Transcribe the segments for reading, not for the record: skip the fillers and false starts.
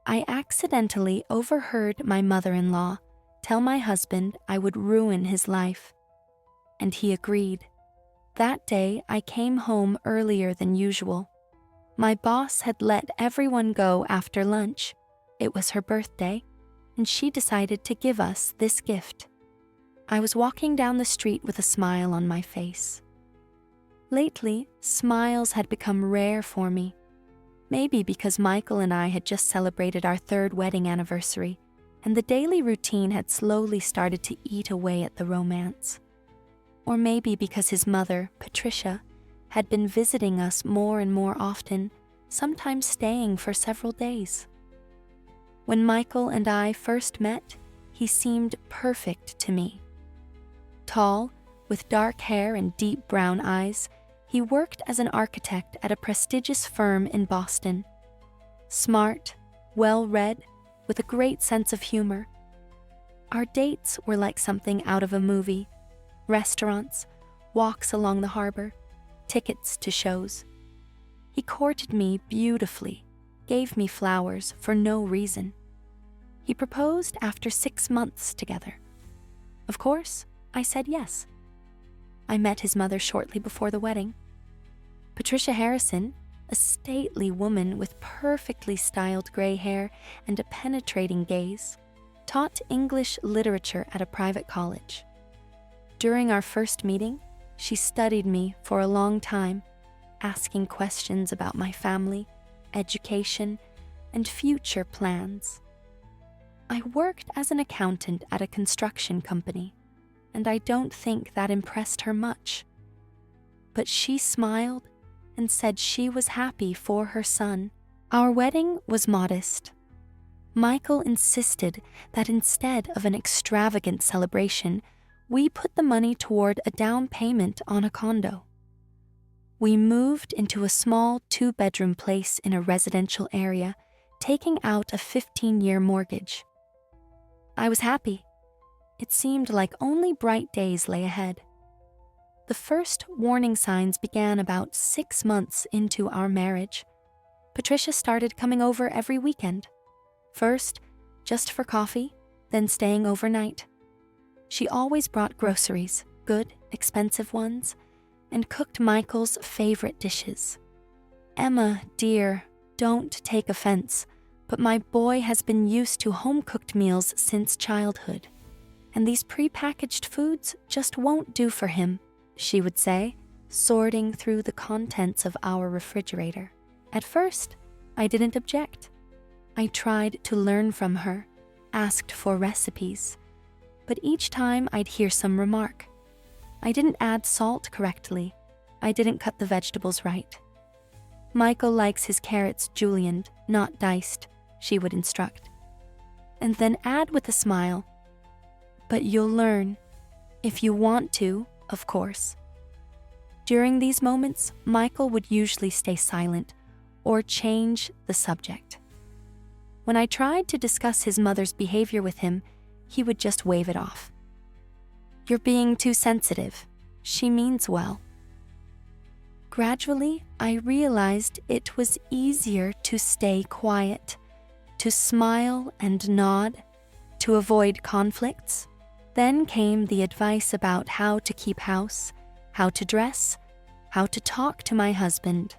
I accidentally overheard my mother-in-law tell my husband I would ruin his life, and he agreed. That day, I came home earlier than usual. My boss had let everyone go after lunch. It was her birthday, and she decided to give us this gift. I was walking down the street with a smile on my face. Lately, smiles had become rare for me. Maybe because Michael and I had just celebrated our 3rd wedding anniversary, and the daily routine had slowly started to eat away at the romance. Or maybe because his mother, Patricia, had been visiting us more and more often, sometimes staying for several days. When Michael and I first met, he seemed perfect to me. Tall, with dark hair and deep brown eyes, he worked as an architect at a prestigious firm in Boston. Smart, well-read, with a great sense of humor. Our dates were like something out of a movie. Restaurants, walks along the harbor, tickets to shows. He courted me beautifully, gave me flowers for no reason. He proposed after 6 months together. Of course, I said yes. I met his mother shortly before the wedding. Patricia Harrison, a stately woman with perfectly styled gray hair and a penetrating gaze, taught English literature at a private college. During our first meeting, she studied me for a long time, asking questions about my family, education, and future plans. I worked as an accountant at a construction company, and I don't think that impressed her much. But she smiled and said she was happy for her son. Our wedding was modest. Michael insisted that instead of an extravagant celebration, we put the money toward a down payment on a condo. We moved into a small 2-bedroom place in a residential area, taking out a 15-year mortgage. I was happy. It seemed like only bright days lay ahead. The first warning signs began about 6 months into our marriage. Patricia started coming over every weekend. First, just for coffee, then staying overnight. She always brought groceries, good, expensive ones, and cooked Michael's favorite dishes. Emma, dear, don't take offense, but my boy has been used to home-cooked meals since childhood, and these pre-packaged foods just won't do for him, she would say, sorting through the contents of our refrigerator. At first, I didn't object. I tried to learn from her, asked for recipes, but each time I'd hear some remark. I didn't add salt correctly. I didn't cut the vegetables right. Michael likes his carrots julienned, not diced, she would instruct. And then add with a smile, but you'll learn, if you want to, of course. During these moments, Michael would usually stay silent or change the subject. When I tried to discuss his mother's behavior with him, he would just wave it off. You're being too sensitive. She means well. Gradually, I realized it was easier to stay quiet, to smile and nod, to avoid conflicts. Then came the advice about how to keep house, how to dress, how to talk to my husband.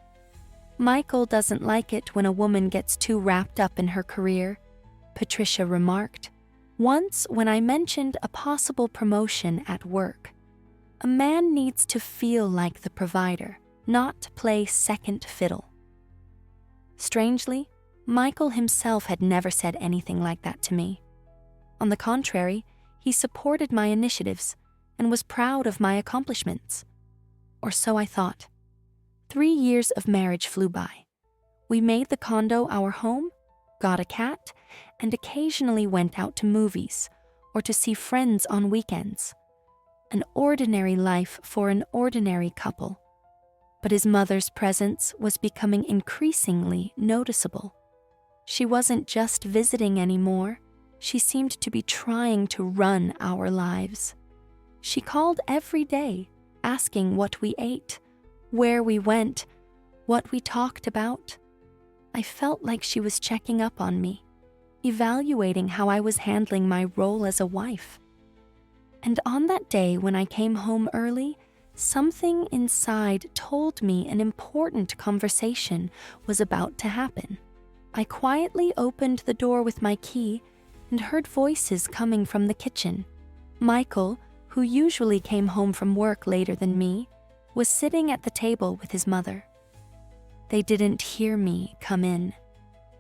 Michael doesn't like it when a woman gets too wrapped up in her career, Patricia remarked. Once, when I mentioned a possible promotion at work, a man needs to feel like the provider, not play second fiddle. Strangely, Michael himself had never said anything like that to me. On the contrary, he supported my initiatives and was proud of my accomplishments. Or so I thought. 3 years of marriage flew by. We made the condo our home, got a cat, and occasionally went out to movies or to see friends on weekends. An ordinary life for an ordinary couple. But his mother's presence was becoming increasingly noticeable. She wasn't just visiting anymore. She seemed to be trying to run our lives. She called every day, asking what we ate, where we went, what we talked about. I felt like she was checking up on me, evaluating how I was handling my role as a wife. And on that day when I came home early, something inside told me an important conversation was about to happen. I quietly opened the door with my key and heard voices coming from the kitchen. Michael, who usually came home from work later than me, was sitting at the table with his mother. They didn't hear me come in.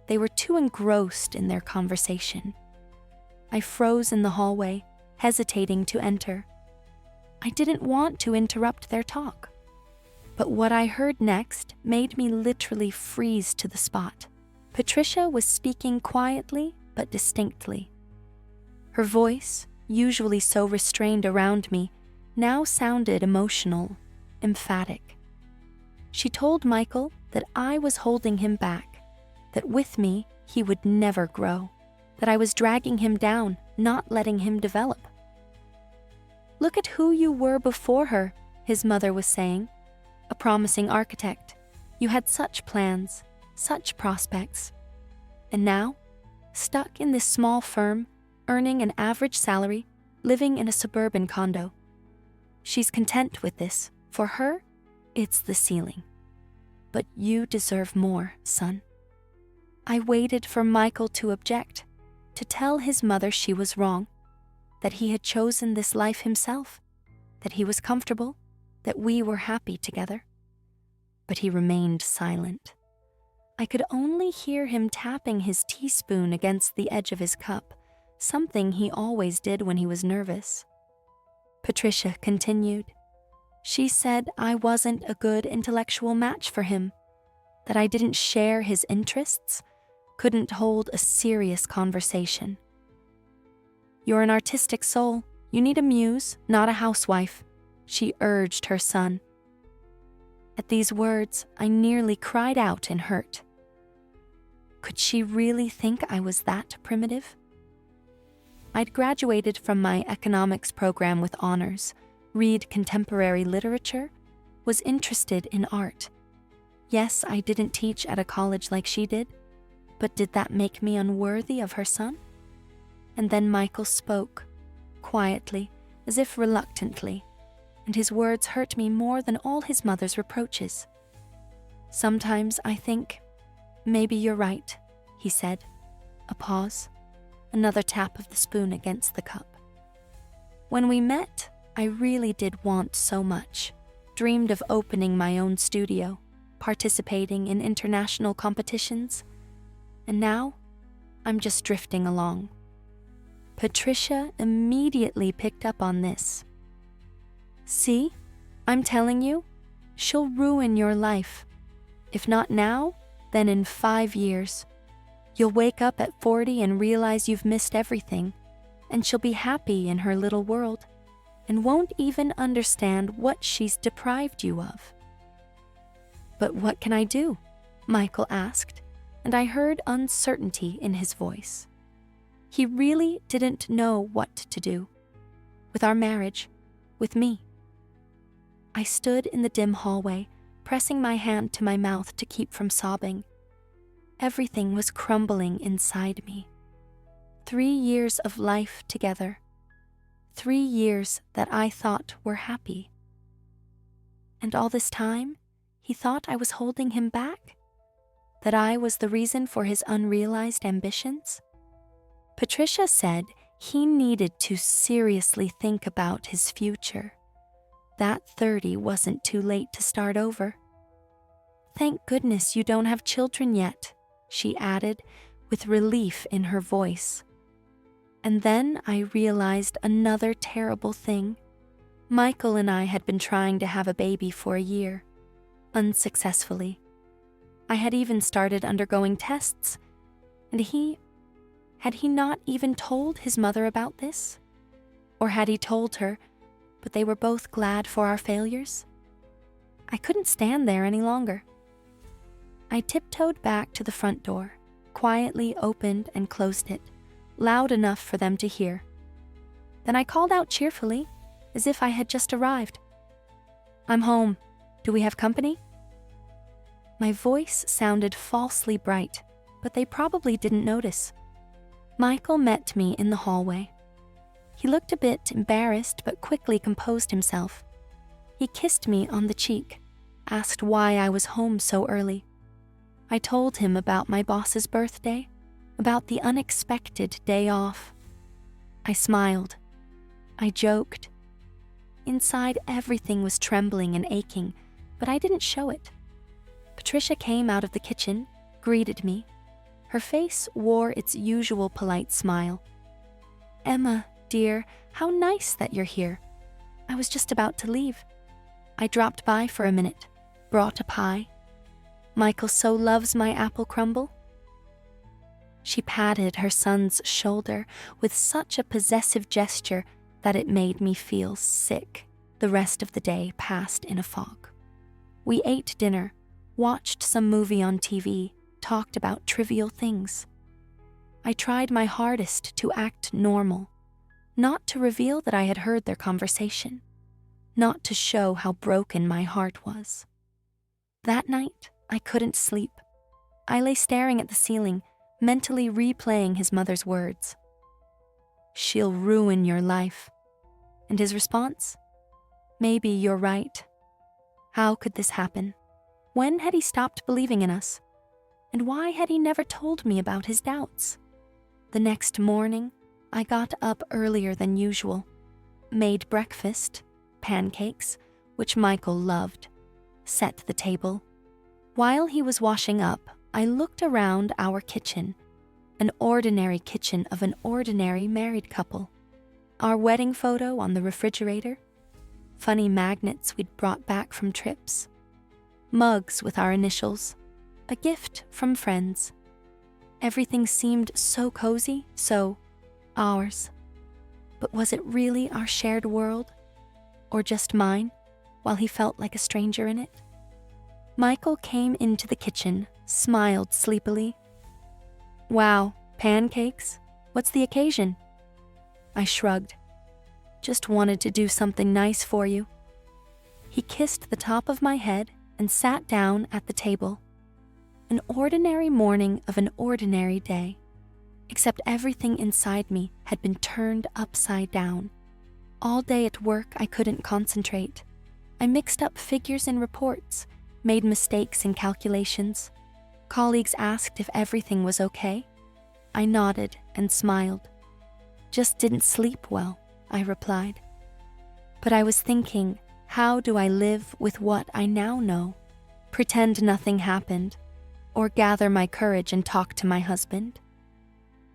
They were too engrossed in their conversation. I froze in the hallway, hesitating to enter. I didn't want to interrupt their talk. But what I heard next made me literally freeze to the spot. Patricia was speaking quietly but distinctly. Her voice, usually so restrained around me, now sounded emotional, emphatic. She told Michael that I was holding him back, that with me he would never grow, that I was dragging him down, not letting him develop. "Look at who you were before her," his mother was saying. "A promising architect. You had such plans, such prospects. And now, stuck in this small firm, earning an average salary, living in a suburban condo. She's content with this. For her, it's the ceiling. But you deserve more, son." I waited for Michael to object, to tell his mother she was wrong, that he had chosen this life himself, that he was comfortable, that we were happy together. But he remained silent. I could only hear him tapping his teaspoon against the edge of his cup, something he always did when he was nervous. Patricia continued. She said I wasn't a good intellectual match for him, that I didn't share his interests, couldn't hold a serious conversation. "You're an artistic soul. You need a muse, not a housewife," she urged her son. At these words, I nearly cried out in hurt. Could she really think I was that primitive? I'd graduated from my economics program with honors, read contemporary literature, was interested in art. Yes, I didn't teach at a college like she did, but did that make me unworthy of her son? And then Michael spoke, quietly, as if reluctantly, and his words hurt me more than all his mother's reproaches. "Sometimes I think, maybe you're right," he said. A pause, another tap of the spoon against the cup. "When we met, I really did want so much, dreamed of opening my own studio, participating in international competitions, and now I'm just drifting along." Patricia immediately picked up on this. "See, I'm telling you, she'll ruin your life. If not now, then in 5 years. You'll wake up at 40 and realize you've missed everything, and she'll be happy in her little world, and won't even understand what she's deprived you of." "But what can I do?" Michael asked, and I heard uncertainty in his voice. He really didn't know what to do. With our marriage, with me. I stood in the dim hallway, pressing my hand to my mouth to keep from sobbing. Everything was crumbling inside me. 3 years of life together. 3 years that I thought were happy. And all this time, he thought I was holding him back? That I was the reason for his unrealized ambitions? Patricia said he needed to seriously think about his future. That 30 wasn't too late to start over. "Thank goodness you don't have children yet," she added with relief in her voice. And then I realized another terrible thing. Michael and I had been trying to have a baby for a year, unsuccessfully. I had even started undergoing tests, and had he not even told his mother about this? Or had he told her, but they were both glad for our failures? I couldn't stand there any longer. I tiptoed back to the front door, quietly opened and closed it, loud enough for them to hear. Then I called out cheerfully, as if I had just arrived. "I'm home. Do we have company?" My voice sounded falsely bright, but they probably didn't notice. Michael met me in the hallway. He looked a bit embarrassed but quickly composed himself. He kissed me on the cheek, asked why I was home so early. I told him about my boss's birthday, about the unexpected day off. I smiled. I joked. Inside, everything was trembling and aching, but I didn't show it. Patricia came out of the kitchen, greeted me. Her face wore its usual polite smile. "Emma, dear, how nice that you're here. I was just about to leave. I dropped by for a minute, brought a pie. Michael so loves my apple crumble." She patted her son's shoulder with such a possessive gesture that it made me feel sick. The rest of the day passed in a fog. We ate dinner, watched some movie on TV, talked about trivial things. I tried my hardest to act normal, not to reveal that I had heard their conversation, not to show how broken my heart was. That night, I couldn't sleep. I lay staring at the ceiling, mentally replaying his mother's words. "She'll ruin your life." And his response? "Maybe you're right." How could this happen? When had he stopped believing in us? And why had he never told me about his doubts? The next morning, I got up earlier than usual, made breakfast, pancakes, which Michael loved, set the table. While he was washing up, I looked around our kitchen, an ordinary kitchen of an ordinary married couple. Our wedding photo on the refrigerator, funny magnets we'd brought back from trips, mugs with our initials, a gift from friends. Everything seemed so cozy, so ours. But was it really our shared world? Or just mine, while he felt like a stranger in it? Michael came into the kitchen, smiled sleepily. "Wow, pancakes? What's the occasion?" I shrugged. "Just wanted to do something nice for you." He kissed the top of my head and sat down at the table. An ordinary morning of an ordinary day, except everything inside me had been turned upside down. All day at work, I couldn't concentrate. I mixed up figures in reports, made mistakes in calculations. Colleagues asked if everything was okay. I nodded and smiled. "Just didn't sleep well," I replied. But I was thinking, how do I live with what I now know? Pretend nothing happened, or gather my courage and talk to my husband?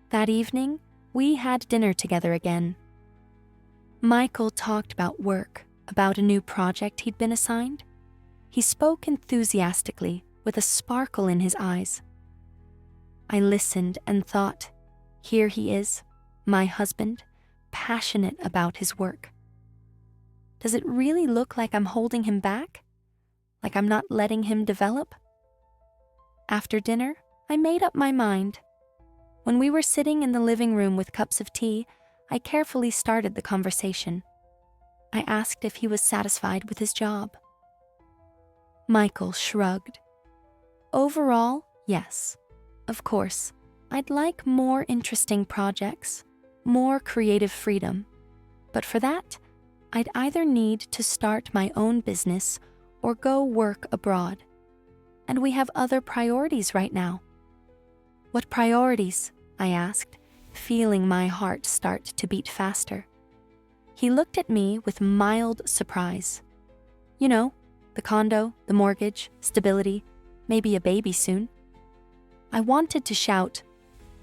That evening, we had dinner together again. Michael talked about work, about a new project he'd been assigned. He spoke enthusiastically, with a sparkle in his eyes. I listened and thought, here he is, my husband, passionate about his work. Does it really look like I'm holding him back? Like I'm not letting him develop? After dinner, I made up my mind. When we were sitting in the living room with cups of tea, I carefully started the conversation. I asked if he was satisfied with his job. Michael shrugged. Overall, yes. Of course, I'd like more interesting projects, more creative freedom. But for that, I'd either need to start my own business or go work abroad. And we have other priorities right now. What priorities? I asked, feeling my heart start to beat faster. He looked at me with mild surprise. You know, the condo, the mortgage, stability, maybe a baby soon. I wanted to shout,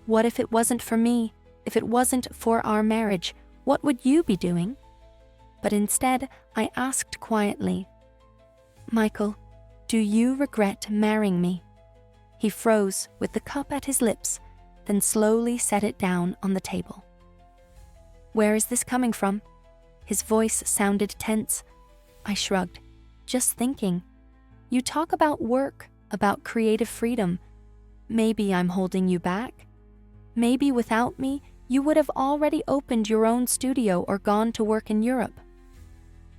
what if it wasn't for me? If it wasn't for our marriage, what would you be doing? But instead, I asked quietly, Michael, do you regret marrying me? He froze with the cup at his lips, then slowly set it down on the table. Where is this coming from? His voice sounded tense. I shrugged. Just thinking. You talk about work, about creative freedom. Maybe I'm holding you back. Maybe without me, you would have already opened your own studio or gone to work in Europe.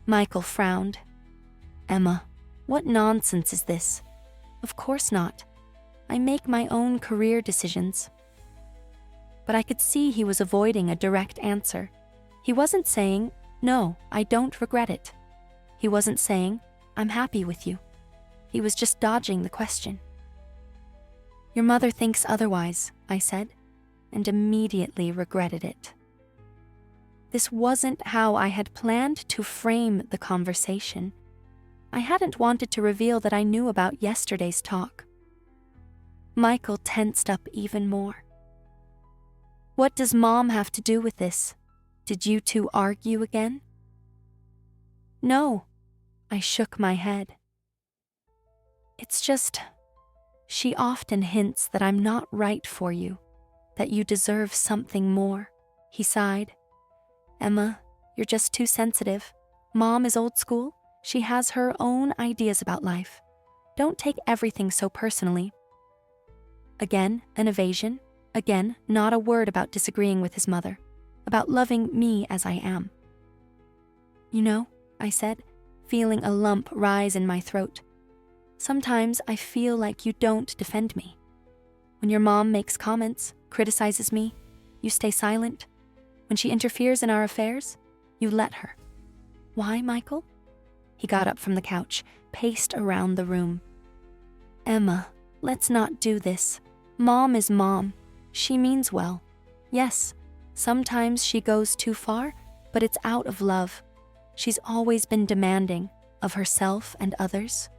Michael frowned. Emma, what nonsense is this? Of course not. I make my own career decisions. but I could see he was avoiding a direct answer. He wasn't saying, "No, I don't regret it." He wasn't saying, "I'm happy with you." He was just dodging the question. "Your mother thinks otherwise," I said, and immediately regretted it. This wasn't how I had planned to frame the conversation. I hadn't wanted to reveal that I knew about yesterday's talk. Michael tensed up even more. "What does Mom have to do with this? Did you two argue again?" "No," I shook my head. "It's just, she often hints that I'm not right for you, that you deserve something more," he sighed. "Emma, you're just too sensitive. Mom is old school. She has her own ideas about life. Don't take everything so personally." Again, an evasion. Again, not a word about disagreeing with his mother, about loving me as I am. "You know," I said, feeling a lump rise in my throat, "sometimes I feel like you don't defend me. When your mom makes comments, criticizes me, you stay silent. When she interferes in our affairs, you let her. Why, Michael?" He got up from the couch, paced around the room. "Emma, let's not do this. Mom is Mom. She means well. Yes, sometimes she goes too far, but it's out of love. She's always been demanding of herself and others.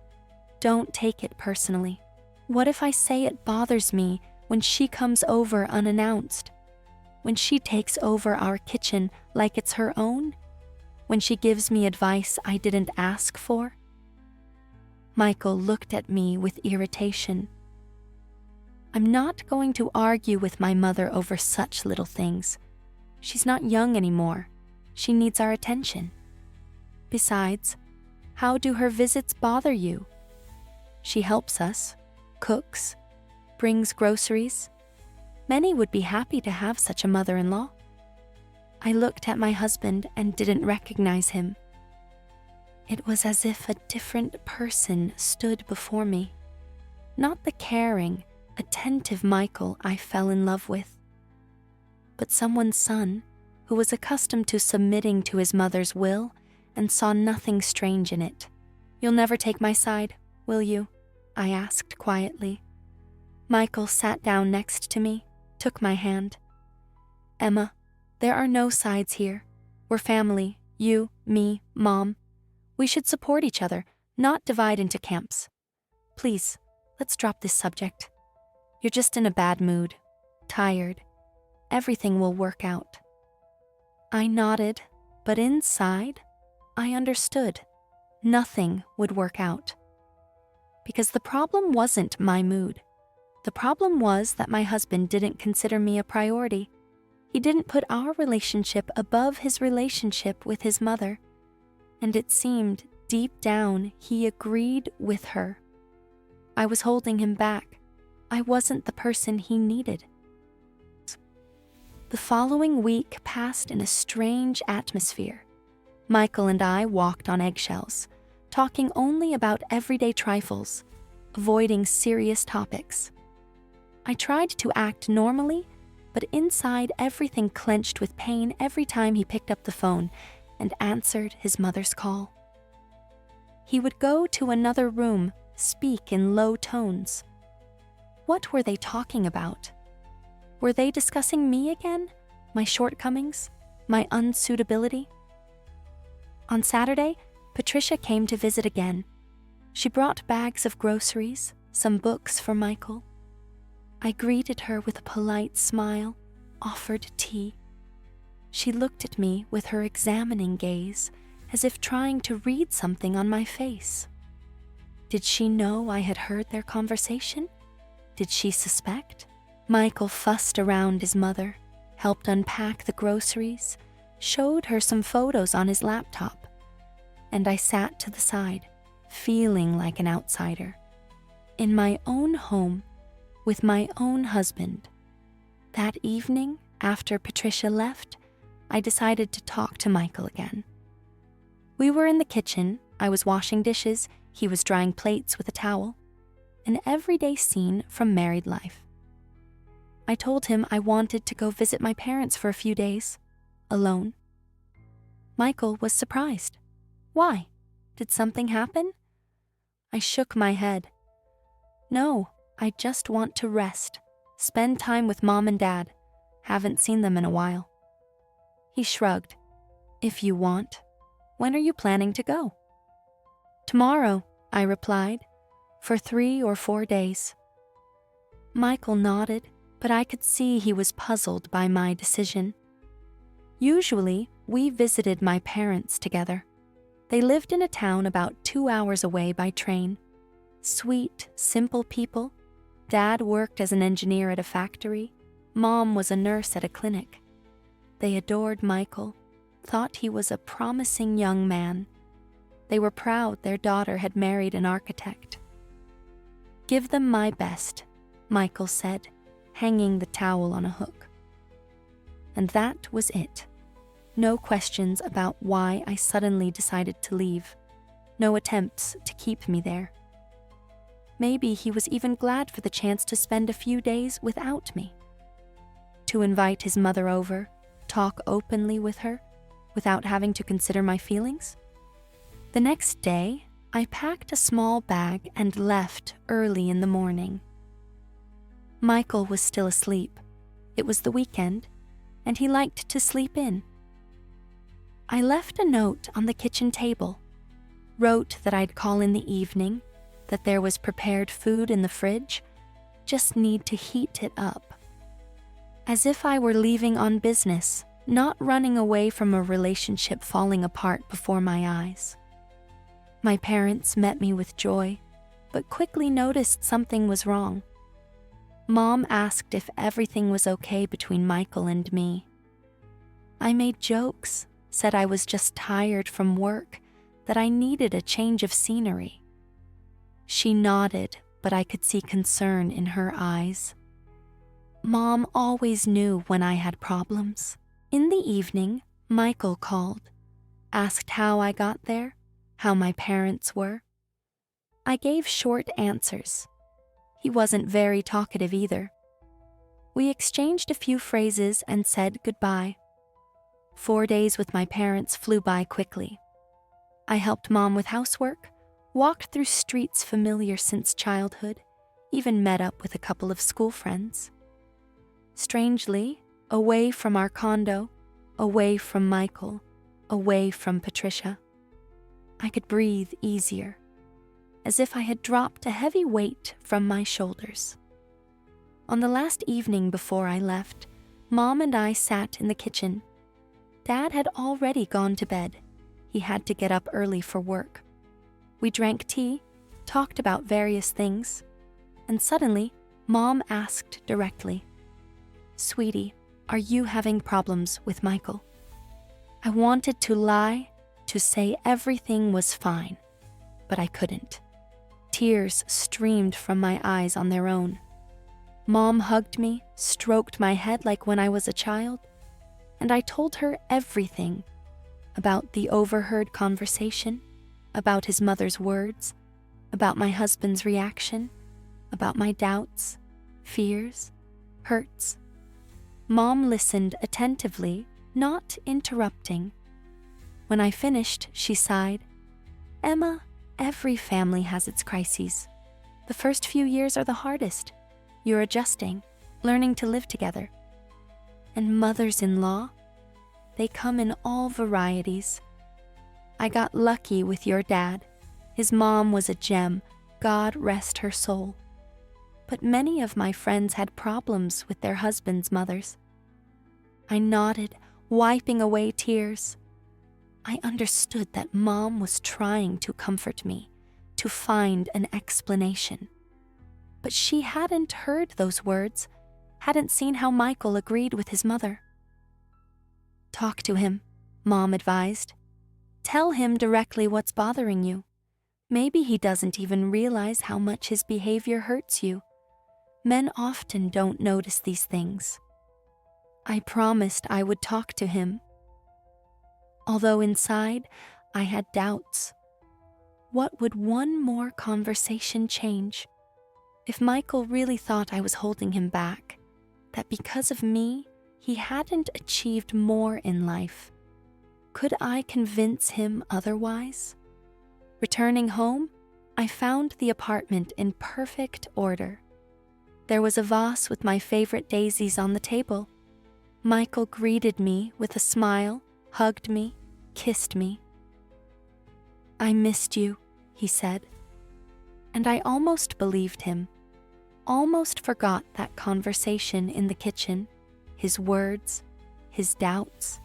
Don't take it personally. What if I say it bothers me when she comes over unannounced? When she takes over our kitchen like it's her own? When she gives me advice I didn't ask for?" Michael looked at me with irritation. "I'm not going to argue with my mother over such little things. She's not young anymore. She needs our attention. Besides, how do her visits bother you? She helps us, cooks, brings groceries. Many would be happy to have such a mother-in-law." I looked at my husband and didn't recognize him. It was as if a different person stood before me. Not the caring, attentive Michael I fell in love with, but someone's son who was accustomed to submitting to his mother's will and saw nothing strange in it. "You'll never take my side, will you?" I asked quietly. Michael sat down next to me, took my hand. "Emma, there are no sides here. We're family, you, me, Mom. We should support each other, not divide into camps. Please, let's drop this subject. You're just in a bad mood, tired. Everything will work out." I nodded, but inside, I understood. Nothing would work out. Because the problem wasn't my mood. The problem was that my husband didn't consider me a priority. He didn't put our relationship above his relationship with his mother. And it seemed, deep down, he agreed with her. I was holding him back. I wasn't the person he needed. The following week passed in a strange atmosphere. Michael and I walked on eggshells, talking only about everyday trifles, avoiding serious topics. I tried to act normally, but inside everything clenched with pain every time he picked up the phone and answered his mother's call. He would go to another room, speak in low tones. What were they talking about? Were they discussing me again? My shortcomings? My unsuitability? On Saturday, Patricia came to visit again. She brought bags of groceries, some books for Michael. I greeted her with a polite smile, offered tea. She looked at me with her examining gaze, as if trying to read something on my face. Did she know I had heard their conversation? Did she suspect? Michael fussed around his mother, helped unpack the groceries, showed her some photos on his laptop, and I sat to the side, feeling like an outsider. In my own home, with my own husband. That evening, after Patricia left, I decided to talk to Michael again. We were in the kitchen. I was washing dishes. He was drying plates with a towel. An everyday scene from married life. I told him I wanted to go visit my parents for a few days, alone. Michael was surprised. Why? Did something happen? I shook my head. No, I just want to rest, spend time with Mom and Dad. Haven't seen them in a while. He shrugged. If you want. When are you planning to go? Tomorrow, I replied, for 3 or 4 days. Michael nodded, but I could see he was puzzled by my decision. Usually, we visited my parents together. They lived in a town about 2 hours away by train. Sweet, simple people. Dad worked as an engineer at a factory. Mom was a nurse at a clinic. They adored Michael, thought he was a promising young man. They were proud their daughter had married an architect. Give them my best, Michael said, hanging the towel on a hook. And that was it. No questions about why I suddenly decided to leave. No attempts to keep me there. Maybe he was even glad for the chance to spend a few days without me. To invite his mother over, talk openly with her, without having to consider my feelings. The next day, I packed a small bag and left early in the morning. Michael was still asleep. It was the weekend, and he liked to sleep in. I left a note on the kitchen table, wrote that I'd call in the evening, that there was prepared food in the fridge, just need to heat it up. As if I were leaving on business, not running away from a relationship falling apart before my eyes. My parents met me with joy, but quickly noticed something was wrong. Mom asked if everything was okay between Michael and me. I made jokes, said I was just tired from work, that I needed a change of scenery. She nodded, but I could see concern in her eyes. Mom always knew when I had problems. In the evening, Michael called, asked how I got there, how my parents were. I gave short answers. He wasn't very talkative either. We exchanged a few phrases and said goodbye. 4 days with my parents flew by quickly. I helped Mom with housework, walked through streets familiar since childhood, even met up with a couple of school friends. Strangely, away from our condo, away from Michael, away from Patricia, I could breathe easier, as if I had dropped a heavy weight from my shoulders. On the last evening before I left, Mom and I sat in the kitchen. Dad had already gone to bed. He had to get up early for work. We drank tea, talked about various things, and suddenly, Mom asked directly, "Sweetie, are you having problems with Michael?" I wanted to lie, to say everything was fine, but I couldn't. Tears streamed from my eyes on their own. Mom hugged me, stroked my head like when I was a child, and I told her everything about the overheard conversation, about his mother's words, about my husband's reaction, about my doubts, fears, hurts. Mom listened attentively, not interrupting. When I finished, she sighed, "Emma, every family has its crises. The first few years are the hardest. You're adjusting, learning to live together. And mothers-in-law, they come in all varieties. I got lucky with your dad. His mom was a gem, God rest her soul. But many of my friends had problems with their husbands' mothers." I nodded, wiping away tears. I understood that Mom was trying to comfort me, to find an explanation. But she hadn't heard those words, hadn't seen how Michael agreed with his mother. "Talk to him," Mom advised. "Tell him directly what's bothering you. Maybe he doesn't even realize how much his behavior hurts you. Men often don't notice these things." I promised I would talk to him. Although inside, I had doubts. What would one more conversation change? If Michael really thought I was holding him back, that because of me, he hadn't achieved more in life. Could I convince him otherwise? Returning home, I found the apartment in perfect order. There was a vase with my favorite daisies on the table. Michael greeted me with a smile, hugged me, kissed me. "I missed you," he said. And I almost believed him, almost forgot that conversation in the kitchen, his words, his doubts.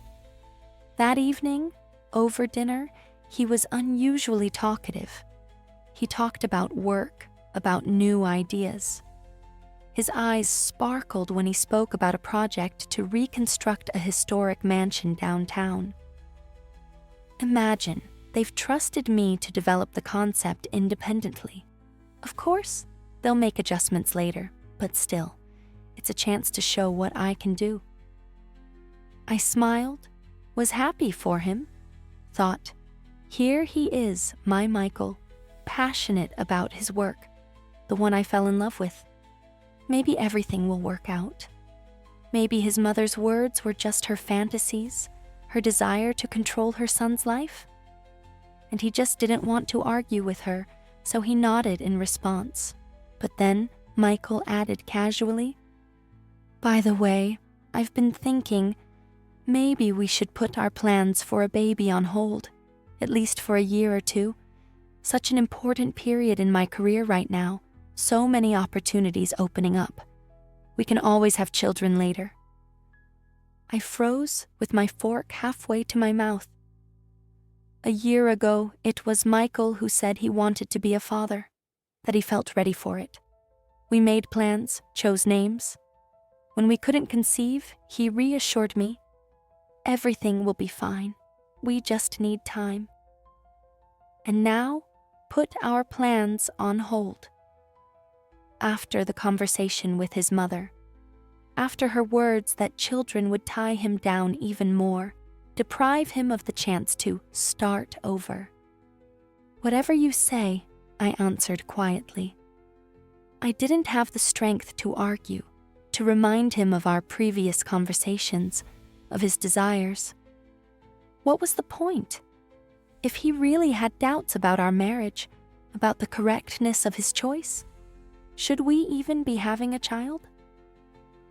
That evening, over dinner, he was unusually talkative. He talked about work, about new ideas. His eyes sparkled when he spoke about a project to reconstruct a historic mansion downtown. Imagine, they've trusted me to develop the concept independently. Of course, they'll make adjustments later, but still, it's a chance to show what I can do. I smiled, was happy for him, thought, here he is, my Michael, passionate about his work, the one I fell in love with. Maybe everything will work out. Maybe his mother's words were just her fantasies, her desire to control her son's life. And he just didn't want to argue with her, so he nodded in response. But then Michael added casually, "By the way, I've been thinking maybe we should put our plans for a baby on hold, at least for a year or two. Such an important period in my career right now. So many opportunities opening up. We can always have children later." I froze with my fork halfway to my mouth. A year ago, it was Michael who said he wanted to be a father, that he felt ready for it. We made plans, chose names. When we couldn't conceive, he reassured me, "Everything will be fine. We just need time." And now, put our plans on hold. After the conversation with his mother, after her words that children would tie him down even more, deprive him of the chance to start over. "Whatever you say," I answered quietly. I didn't have the strength to argue, to remind him of our previous conversations, of his desires. What was the point? If he really had doubts about our marriage, about the correctness of his choice, should we even be having a child?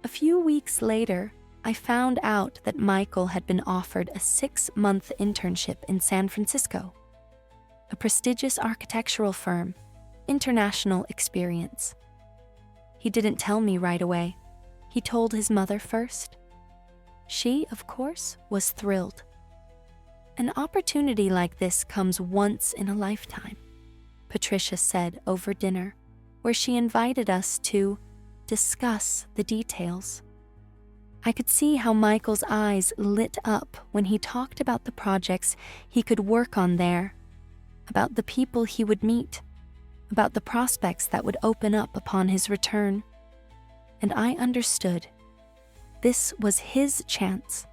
A few weeks later, I found out that Michael had been offered a 6-month internship in San Francisco, a prestigious architectural firm, international experience. He didn't tell me right away. He told his mother first. She, of course, was thrilled. An opportunity like this comes once in a lifetime, Patricia said over dinner, where she invited us to discuss the details. I could see how Michael's eyes lit up when he talked about the projects he could work on there, about the people he would meet, about the prospects that would open up upon his return. And I understood. This was his chance,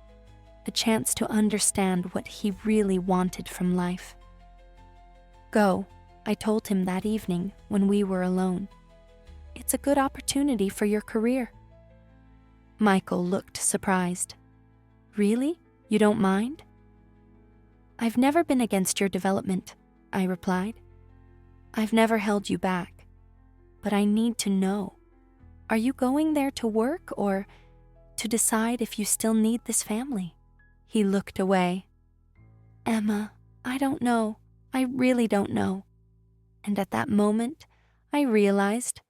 a chance to understand what he really wanted from life. "Go," I told him that evening when we were alone. "It's a good opportunity for your career." Michael looked surprised. "Really? You don't mind?" "I've never been against your development," I replied. "I've never held you back. But I need to know. Are you going there to work or to decide if you still need this family?" He looked away. "Emma, I don't know. I really don't know." And at that moment, I realized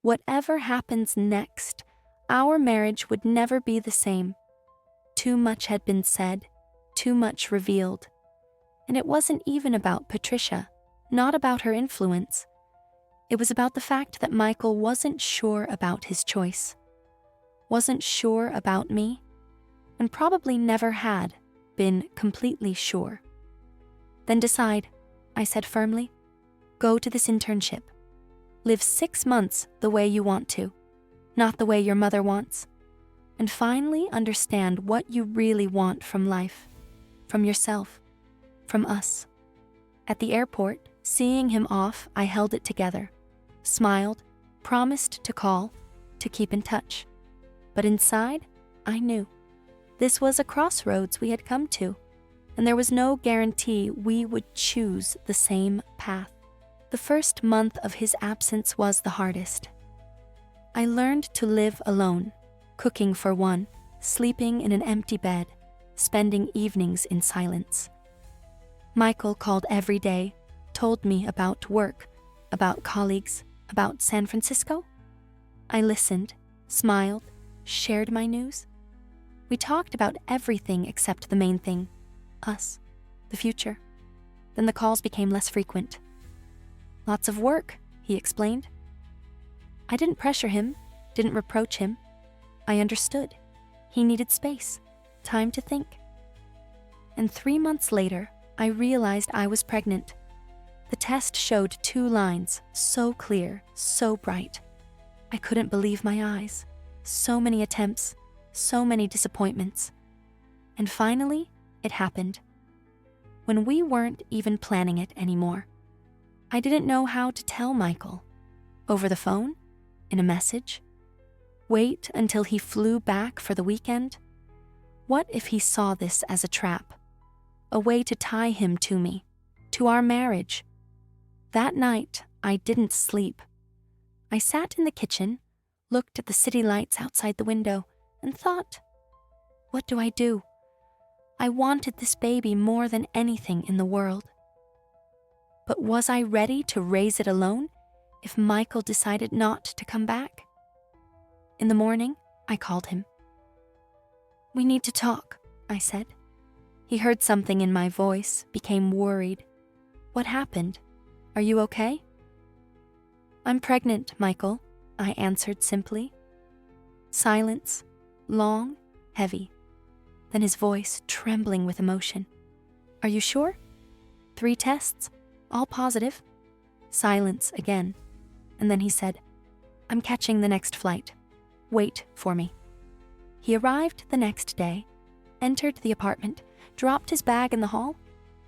whatever happens next, our marriage would never be the same. Too much had been said, too much revealed. And it wasn't even about Patricia, not about her influence. It was about the fact that Michael wasn't sure about his choice, wasn't sure about me, and probably never had been completely sure. "Then decide," I said firmly. "Go to this internship. Live 6 months the way you want to, not the way your mother wants, and finally understand what you really want from life, from yourself, from us." At the airport, seeing him off, I held it together, smiled, promised to call, to keep in touch. But inside, I knew. This was a crossroads we had come to, and there was no guarantee we would choose the same path. The first month of his absence was the hardest. I learned to live alone, cooking for one, sleeping in an empty bed, spending evenings in silence. Michael called every day, told me about work, about colleagues, about San Francisco. I listened, smiled, shared my news. We talked about everything except the main thing, us, the future. Then the calls became less frequent. Lots of work, he explained. I didn't pressure him, didn't reproach him. I understood. He needed space, time to think. And 3 months later, I realized I was pregnant. The test showed 2 lines, so clear, so bright. I couldn't believe my eyes. So many attempts, so many disappointments. And finally, it happened. When we weren't even planning it anymore. I didn't know how to tell Michael. Over the phone? In a message? Wait until he flew back for the weekend? What if he saw this as a trap? A way to tie him to me, to our marriage? That night, I didn't sleep. I sat in the kitchen, looked at the city lights outside the window, and thought, what do I do? I wanted this baby more than anything in the world. But was I ready to raise it alone if Michael decided not to come back? In the morning, I called him. We need to talk, I said. He heard something in my voice, became worried. What happened? Are you okay? I'm pregnant, Michael, I answered simply. Silence, long, heavy. Then his voice trembling with emotion. Are you sure? 3 tests, all positive. Silence again. And then he said, I'm catching the next flight. Wait for me. He arrived the next day, entered the apartment, dropped his bag in the hall,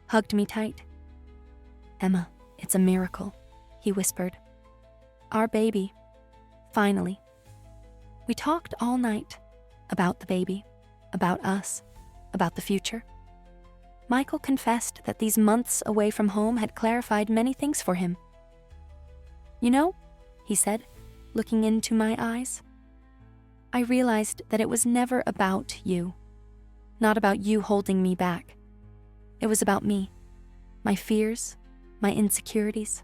hugged me tight. Emma, it's a miracle, he whispered. Our baby. Finally. We talked all night about the baby, about us, about the future. Michael confessed that these months away from home had clarified many things for him. You know, he said, looking into my eyes, I realized that it was never about you, not about you holding me back. It was about me, my fears, my insecurities,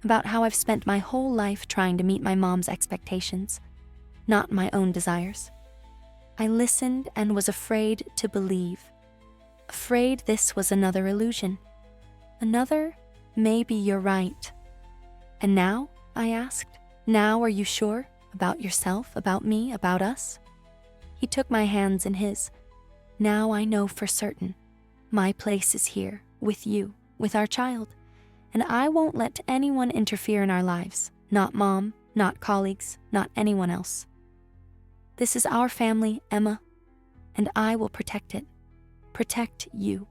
about how I've spent my whole life trying to meet my mom's expectations, not my own desires. I listened and was afraid to believe. Afraid this was another illusion. Another, maybe you're right. And now, I asked, now are you sure about yourself, about me, about us? He took my hands in his. Now I know for certain. My place is here, with you, with our child. And I won't let anyone interfere in our lives. Not Mom, not colleagues, not anyone else. This is our family, Emma, and I will protect it. Protect you.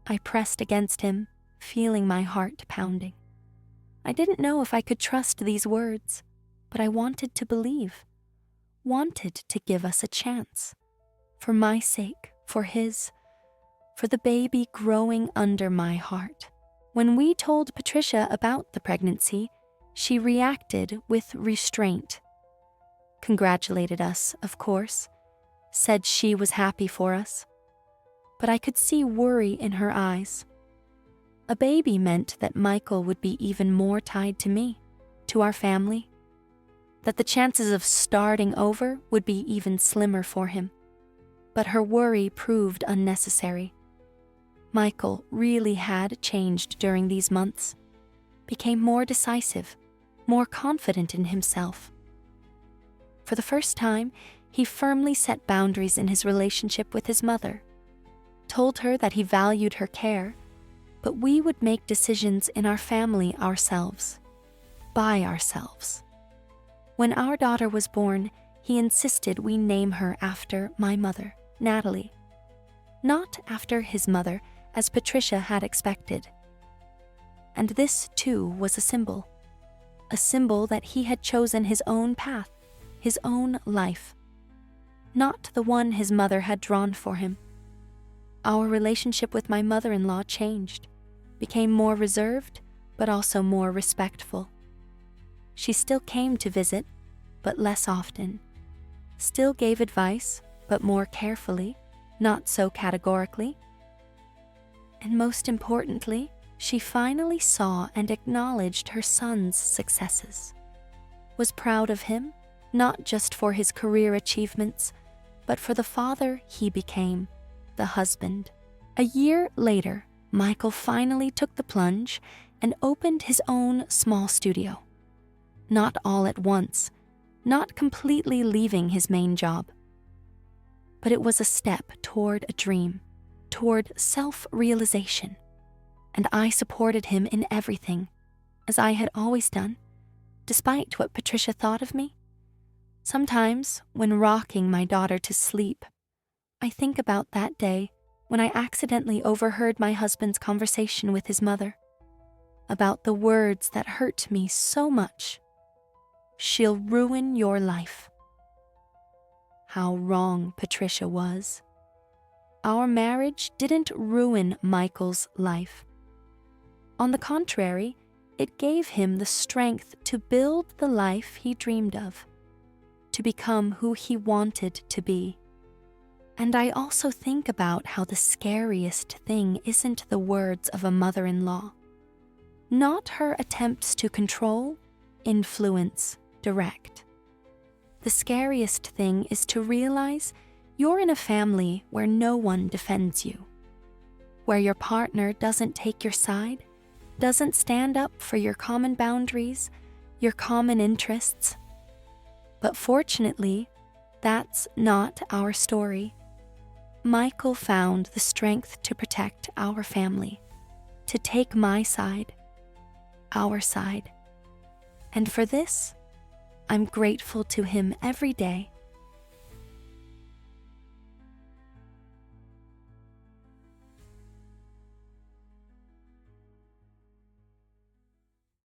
I pressed against him, feeling my heart pounding. I didn't know if I could trust these words, but I wanted to believe, wanted to give us a chance. For my sake, for his, for the baby growing under my heart. When we told Patricia about the pregnancy, she reacted with restraint. Congratulated us, of course, said she was happy for us. But I could see worry in her eyes. A baby meant that Michael would be even more tied to me, to our family, that the chances of starting over would be even slimmer for him. But her worry proved unnecessary. Michael really had changed during these months, became more decisive, more confident in himself. For the first time, he firmly set boundaries in his relationship with his mother, told her that he valued her care, but we would make decisions in our family ourselves, by ourselves. When our daughter was born, he insisted we name her after my mother, Natalie, not after his mother, as Patricia had expected. And this, too, was a symbol that he had chosen his own path, his own life, not the one his mother had drawn for him. Our relationship with my mother-in-law changed, became more reserved, but also more respectful. She still came to visit, but less often. Still gave advice, but more carefully, not so categorically. And most importantly, she finally saw and acknowledged her son's successes. Was proud of him, not just for his career achievements, but for the father he became, the husband. A year later, Michael finally took the plunge and opened his own small studio. Not all at once, not completely leaving his main job. But it was a step toward a dream, toward self-realization. And I supported him in everything, as I had always done, despite what Patricia thought of me. Sometimes, when rocking my daughter to sleep, I think about that day when I accidentally overheard my husband's conversation with his mother, about the words that hurt me so much. "She'll ruin your life." How wrong Patricia was. Our marriage didn't ruin Michael's life. On the contrary, it gave him the strength to build the life he dreamed of, to become who he wanted to be. And I also think about how the scariest thing isn't the words of a mother-in-law, not her attempts to control, influence, direct. The scariest thing is to realize you're in a family where no one defends you, where your partner doesn't take your side, doesn't stand up for your common boundaries, your common interests. But fortunately, that's not our story. Michael found the strength to protect our family, to take my side, our side. And for this, I'm grateful to him every day.